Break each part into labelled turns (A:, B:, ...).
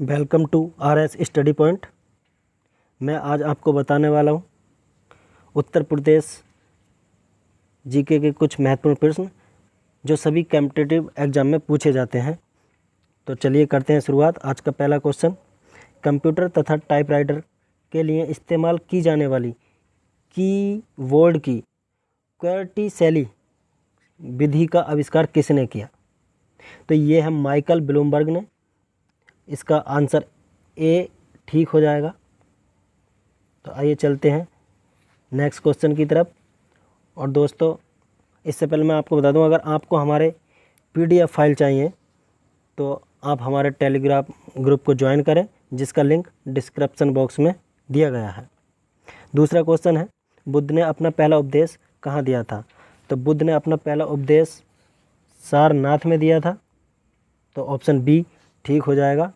A: Welcome to RS study point. मैं आज आपको बताने वाला हूँ उत्तर प्रदेश जीके के कुछ महत्वपूर्ण प्रश्न जो सभी कॉम्पिटिटिव एग्जाम में पूछे जाते हैं। तो चलिए करते हैं शुरुआत। आज का पहला क्वेश्चन, कंप्यूटर तथा टाइपराइटर के लिए इस्तेमाल की जाने वाली कीबोर्ड की क्वेर्टी शैली विधि का आविष्कार किसने किया? तो ये है माइकल ब्लूमबर्ग ने। इसका आंसर ए ठीक हो जाएगा। तो आइए चलते हैं नेक्स्ट क्वेश्चन की तरफ। और दोस्तों, इससे पहले मैं आपको बता दूं, अगर आपको हमारे PDF फाइल चाहिए तो आप हमारे टेलीग्राम ग्रुप को ज्वाइन करें, जिसका लिंक डिस्क्रिप्शन बॉक्स में दिया गया है। दूसरा क्वेश्चन है, बुद्ध ने अपना पहला उपदेश कहाँ दिया था? तो बुद्ध ने अपना पहला उपदेश सारनाथ में दिया था। तो ऑप्शन बी ठीक हो जाएगा।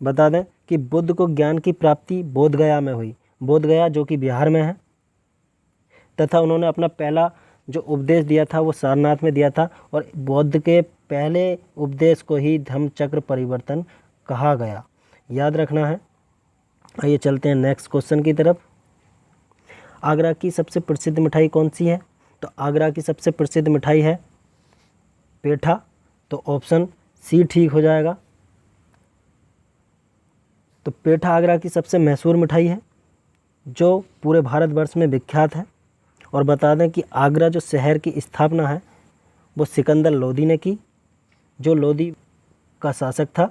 A: बता दें कि बुद्ध को ज्ञान की प्राप्ति बोधगया में हुई। बोधगया जो कि बिहार में है, तथा उन्होंने अपना पहला जो उपदेश दिया था वो सारनाथ में दिया था। और बौद्ध के पहले उपदेश को ही धम्मचक्र परिवर्तन कहा गया, याद रखना है। आइए चलते हैं नेक्स्ट क्वेश्चन की तरफ। आगरा की सबसे प्रसिद्ध मिठाई कौन सी है? तो आगरा की सबसे प्रसिद्ध मिठाई है पेठा। तो ऑप्शन सी ठीक हो जाएगा। तो पेठा आगरा की सबसे मशहूर मिठाई है जो पूरे भारतवर्ष में विख्यात है। और बता दें कि आगरा जो शहर की स्थापना है वो सिकंदर लोदी ने की, जो लोदी का शासक था।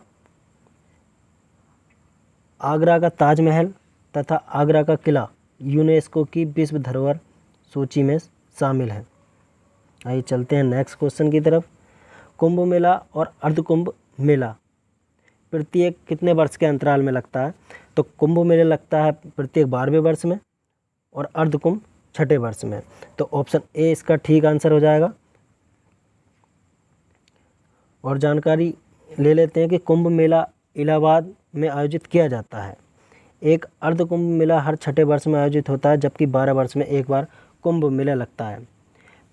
A: आगरा का ताजमहल तथा आगरा का किला यूनेस्को की विश्व धरोहर सूची में शामिल है। आइए चलते हैं नेक्स्ट क्वेश्चन की तरफ। कुंभ मेला और अर्धकुंभ मेला प्रत्येक कितने वर्ष के अंतराल में लगता है? तो कुंभ मेला लगता है प्रत्येक 12वें वर्ष में और अर्धकुंभ 6ठे वर्ष में। तो ऑप्शन ए इसका ठीक आंसर हो जाएगा। और जानकारी ले लेते हैं कि कुंभ मेला इलाहाबाद में आयोजित किया जाता है। एक अर्धकुंभ मेला हर 6ठे वर्ष में आयोजित होता है, जबकि 12 वर्ष में एक बार कुंभ मेला लगता है।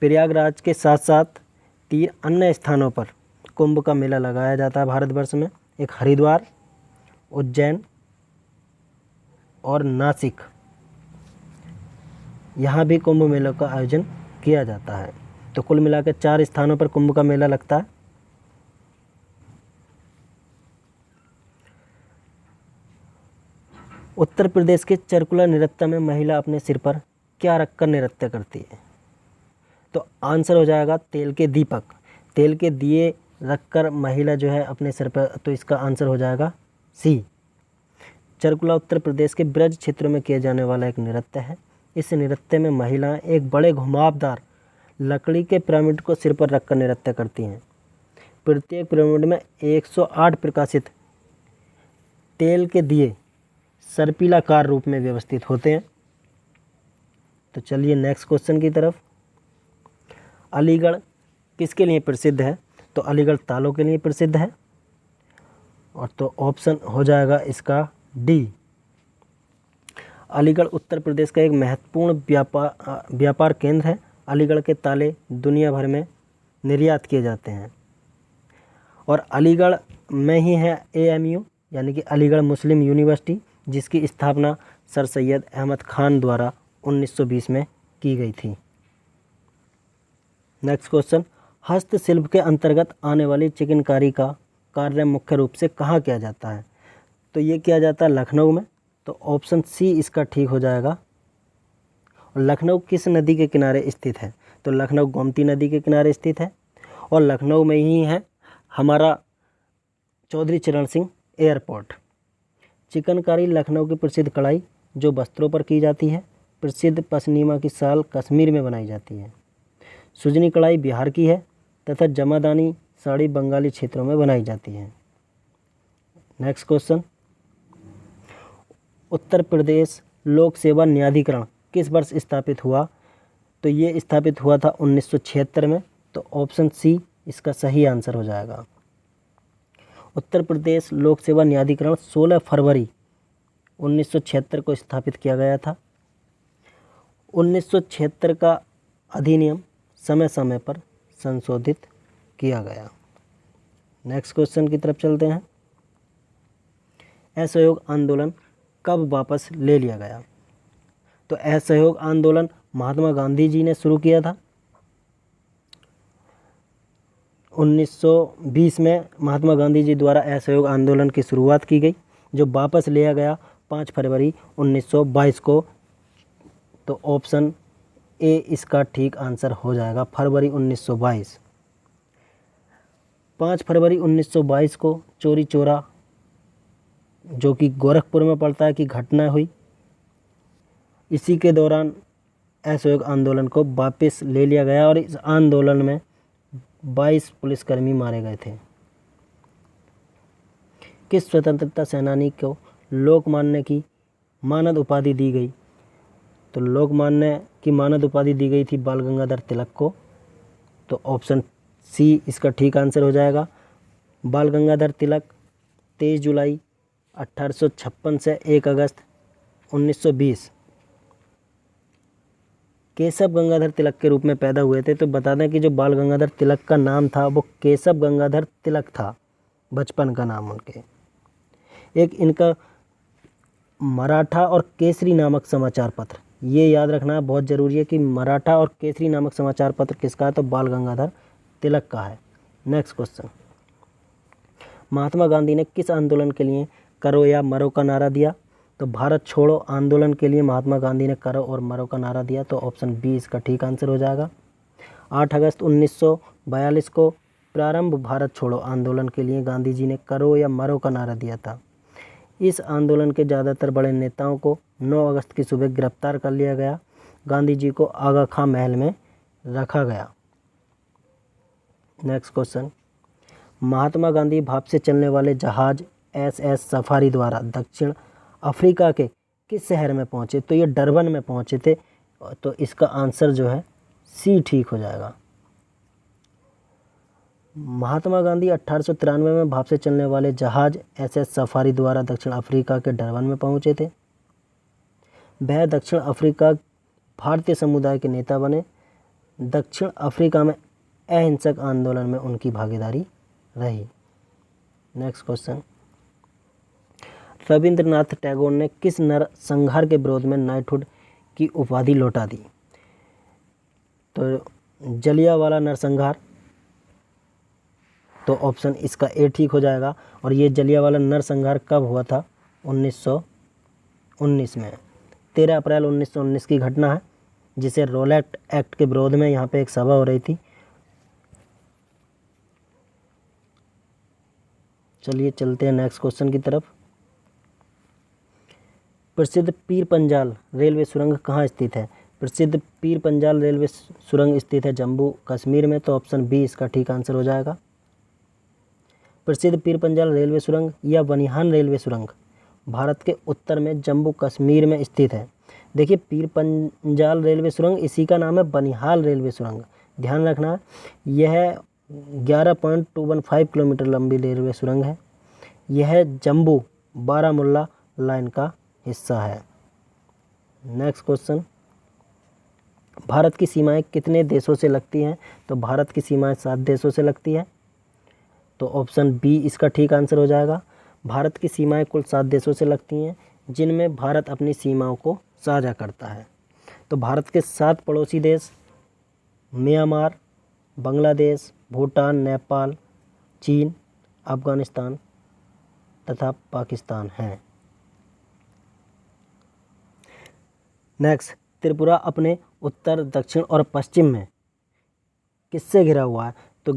A: प्रयागराज के साथ साथ 3 अन्य स्थानों पर कुंभ का मेला लगाया जाता है भारतवर्ष में। एक हरिद्वार, उज्जैन और नासिक, यहाँ भी कुंभ मेले का आयोजन किया जाता है। तो कुल मिलाकर 4 स्थानों पर कुंभ का मेला लगता है। उत्तर प्रदेश के चरकुला नृत्य में महिला अपने सिर पर क्या रखकर नृत्य करती है? तो आंसर हो जाएगा तेल के दीपक। तेल के दिए रखकर महिला जो है अपने सिर पर, तो इसका आंसर हो जाएगा सी। चरकुला उत्तर प्रदेश के ब्रज क्षेत्रों में किया जाने वाला एक नृत्य है। इस नृत्य में महिलाएं एक बड़े घुमावदार लकड़ी के पिरामिड को सिर पर रखकर नृत्य करती हैं। प्रत्येक पिरामिड में 108 प्रकाशित तेल के दिए सर्पिलाकार रूप में व्यवस्थित होते हैं। तो चलिए नेक्स्ट क्वेश्चन की तरफ। अलीगढ़ किसके लिए प्रसिद्ध है? तो अलीगढ़ तालों के लिए प्रसिद्ध है। और तो ऑप्शन हो जाएगा इसका डी। अलीगढ़ उत्तर प्रदेश का एक महत्वपूर्ण व्यापार केंद्र है। अलीगढ़ के ताले दुनिया भर में निर्यात किए जाते हैं। और अलीगढ़ में ही है AMU यानी कि अलीगढ़ मुस्लिम यूनिवर्सिटी, जिसकी स्थापना सर सैयद अहमद खान द्वारा 1920 में की गई थी। नेक्स्ट क्वेश्चन, हस्तशिल्प के अंतर्गत आने वाली चिकनकारी का कार्य मुख्य रूप से कहाँ किया जाता है? तो ये किया जाता है लखनऊ में। तो ऑप्शन सी इसका ठीक हो जाएगा। और लखनऊ किस नदी के किनारे स्थित है? तो लखनऊ गोमती नदी के किनारे स्थित है। और लखनऊ में ही है हमारा चौधरी चरण सिंह एयरपोर्ट। चिकनकारी लखनऊ की प्रसिद्ध कढ़ाई जो वस्त्रों पर की जाती है। प्रसिद्ध पश्मीना की शाल कश्मीर में बनाई जाती है। सुजनी कढ़ाई बिहार की है तथा जमादानी साड़ी बंगाली क्षेत्रों में बनाई जाती है। नेक्स्ट क्वेश्चन, उत्तर प्रदेश लोक सेवा न्यायाधिकरण किस वर्ष स्थापित हुआ? तो ये स्थापित हुआ था 1976 में। तो ऑप्शन सी इसका सही आंसर हो जाएगा। उत्तर प्रदेश लोक सेवा न्यायाधिकरण 16 फरवरी 1976 को स्थापित किया गया था। 1976 का अधिनियम समय समय पर संशोधित किया गया। नेक्स्ट क्वेश्चन की तरफ चलते हैं। असहयोग आंदोलन कब वापस ले लिया गया? तो असहयोग आंदोलन महात्मा गांधी जी ने शुरू किया था 1920 में। महात्मा गांधी जी द्वारा असहयोग आंदोलन की शुरुआत की गई, जो वापस लिया गया 5 फरवरी 1922 को। तो ऑप्शन ए इसका ठीक आंसर हो जाएगा, फरवरी 1922। 5 फरवरी 1922 को चौरी चौरा, जो कि गोरखपुर में पड़ता है, की घटना हुई। इसी के दौरान असहयोग आंदोलन को वापस ले लिया गया और इस आंदोलन में 22 पुलिसकर्मी मारे गए थे। किस स्वतंत्रता सेनानी को लोकमान्य की मानद उपाधि दी गई? तो लोकमान्य की मानद उपाधि दी गई थी बाल गंगाधर तिलक को। तो ऑप्शन सी इसका ठीक आंसर हो जाएगा। बाल गंगाधर तिलक 23 जुलाई 1856 से 1 अगस्त 1920 केशव गंगाधर तिलक के रूप में पैदा हुए थे। तो बता दें कि जो बाल गंगाधर तिलक का नाम था वो केशव गंगाधर तिलक था, बचपन का नाम उनके। एक इनका मराठा और केसरी नामक समाचार पत्र, ये याद रखना बहुत ज़रूरी है कि मराठा और केसरी नामक समाचार पत्र किसका है? तो बाल गंगाधर तिलक का है। नेक्स्ट क्वेश्चन, महात्मा गांधी ने किस आंदोलन के लिए करो या मरो का नारा दिया? तो भारत छोड़ो आंदोलन के लिए महात्मा गांधी ने करो और मरो का नारा दिया। तो ऑप्शन बी इसका ठीक आंसर हो जाएगा। 8 अगस्त 1942 को प्रारंभ भारत छोड़ो आंदोलन के लिए गांधी जी ने करो या मरो का नारा दिया था। इस आंदोलन के ज़्यादातर बड़े नेताओं को 9 अगस्त की सुबह गिरफ्तार कर लिया गया। गांधी जी को आगा खां महल में रखा गया। नेक्स्ट क्वेश्चन, महात्मा गांधी भाप से चलने वाले जहाज SS सफारी द्वारा दक्षिण अफ्रीका के किस शहर में पहुंचे? तो ये डरबन में पहुंचे थे। तो इसका आंसर जो है सी ठीक हो जाएगा। महात्मा गांधी 1893 में भाप से चलने वाले जहाज SS सफारी द्वारा दक्षिण अफ्रीका के डरबन में पहुंचे थे। वह दक्षिण अफ्रीका भारतीय समुदाय के नेता बने। दक्षिण अफ्रीका में अहिंसक आंदोलन में उनकी भागीदारी रही। नेक्स्ट क्वेश्चन, रविंद्रनाथ टैगोर ने किस नरसंहार के विरोध में नाइटहुड की उपाधि लौटा दी? तो जलियांवाला नरसंहार। तो ऑप्शन इसका ए ठीक हो जाएगा। और ये जलियांवाला नरसंहार कब हुआ था? 1919 में। 13 अप्रैल 1919 की घटना है, जिसे रोलेट एक्ट के विरोध में यहाँ पे एक सभा हो रही थी। चलिए चलते हैं नेक्स्ट क्वेश्चन की तरफ। प्रसिद्ध पीर पंजाल रेलवे सुरंग कहाँ स्थित है? प्रसिद्ध पीर पंजाल रेलवे सुरंग स्थित है जम्मू कश्मीर में। तो ऑप्शन बी इसका ठीक आंसर हो जाएगा। प्रसिद्ध पीर पंजाल रेलवे सुरंग या बनिहाल रेलवे सुरंग भारत के उत्तर में जम्मू कश्मीर में स्थित है। देखिए, पीर पंजाल रेलवे सुरंग इसी का नाम है बनिहाल रेलवे सुरंग। ध्यान रखना, यह 11.215 किलोमीटर लंबी रेलवे सुरंग है। यह जम्मू बारामूला लाइन का हिस्सा है। नेक्स्ट क्वेश्चन, भारत की सीमाएं कितने देशों से लगती हैं? तो भारत की सीमाएं 7 देशों से लगती है। तो ऑप्शन बी इसका ठीक आंसर हो जाएगा। भारत की सीमाएं कुल 7 देशों से लगती हैं, जिनमें भारत अपनी सीमाओं को साझा करता है। तो भारत के 7 पड़ोसी देश म्यांमार, बांग्लादेश, भूटान, नेपाल, चीन, अफगानिस्तान तथा पाकिस्तान हैं। नेक्स्ट, त्रिपुरा अपने उत्तर, दक्षिण और पश्चिम में किससे घिरा हुआ है? तो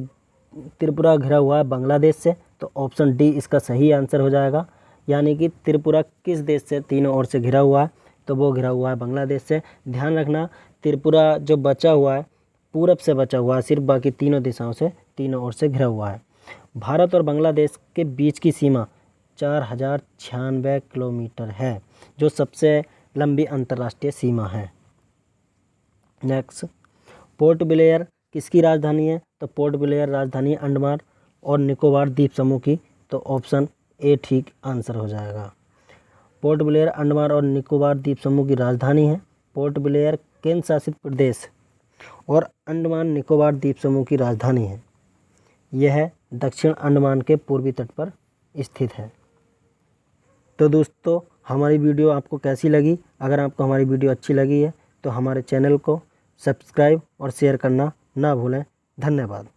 A: त्रिपुरा घिरा हुआ है बांग्लादेश से। तो ऑप्शन डी इसका सही आंसर हो जाएगा। यानी कि त्रिपुरा किस देश से तीनों ओर से घिरा हुआ है? तो वो घिरा हुआ है बांग्लादेश से। ध्यान रखना, त्रिपुरा जो बचा हुआ है पूरब से बचा हुआ है सिर्फ, बाकी तीनों दिशाओं से, तीनों ओर से घिरा हुआ है। भारत और बांग्लादेश के बीच की सीमा 4096 किलोमीटर है, जो सबसे लंबी अंतर्राष्ट्रीय सीमा है। नेक्स्ट, पोर्ट ब्लेयर किसकी राजधानी है? तो पोर्ट ब्लेयर राजधानी अंडमान और निकोबार द्वीप समूह की। तो ऑप्शन ए ठीक आंसर हो जाएगा। पोर्ट ब्लेयर अंडमान और निकोबार द्वीप समूह की राजधानी है। पोर्ट ब्लेयर केंद्र शासित प्रदेश और अंडमान निकोबार द्वीप समूह की राजधानी है। यह दक्षिण अंडमान के पूर्वी तट पर स्थित है। तो दोस्तों हमारी वीडियो आपको कैसी लगी? अगर आपको हमारी वीडियो अच्छी लगी है तो हमारे चैनल को सब्सक्राइब और शेयर करना ना भूलें। धन्यवाद।